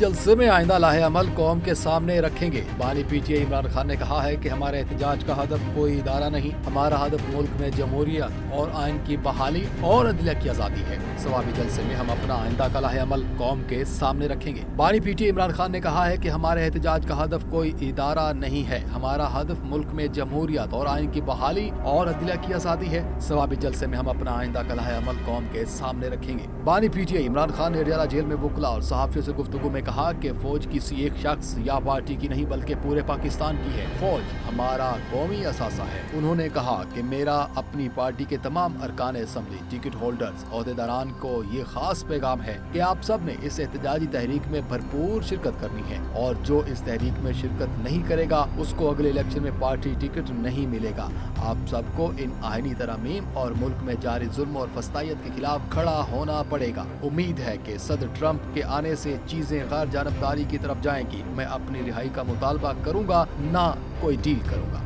जलसे में आइंदा लाहे अमल कौम के सामने रखेंगे। बानी पीटीआई इमरान खान ने कहा है कि हमारे एहतजाज का हदफ कोई इदारा नहीं, हमारा हदफ मुल्क में जमहूरियत और आइन की बहाली और अदलिया की आज़ादी है। सवाबी जलसे में हम अपना आइंदा का लाहे अमल कौम के सामने रखेंगे। बानी पीटीआई इमरान खान ने कहा है कि हमारे एहतजाज का हदफ कोई इदारा नहीं है, हमारा हदफ मुल्क में जमहूरियत और आइन की बहाली और अदलिया की आज़ादी है। सवाबी जलसे में हम अपना आइंदा का लाहे अमल कौम के सामने रखेंगे। बानी पीटीआई इमरान खान ने अडयाला जेल में वकला और सहाफियों से गुफ्तगू में कहा कि फौज किसी एक शख्स या पार्टी की नहीं बल्कि पूरे पाकिस्तान की है। फौज हमारा कौमी असासा है। उन्होंने कहा कि मेरा अपनी पार्टी के तमाम अरकान असम्बली, टिकट होल्डर्स, ओहदेदारान को ये खास पैगाम है कि आप सब ने इस एहतजाजी तहरीक में भरपूर शिरकत करनी है और जो इस तहरीक में शिरकत नहीं करेगा उसको अगले इलेक्शन में पार्टी टिकट नहीं मिलेगा। आप सबको इन आईनी तरमीम और मुल्क में जारी जुल्म और फस्तायत के खिलाफ खड़ा होना पड़ेगा। उम्मीद है कि सदर ट्रंप के आने से चीजें गैर जानबदारी की तरफ जाएंगी। मैं अपनी रिहाई का मुतालबा करूंगा, ना कोई डील करूंगा।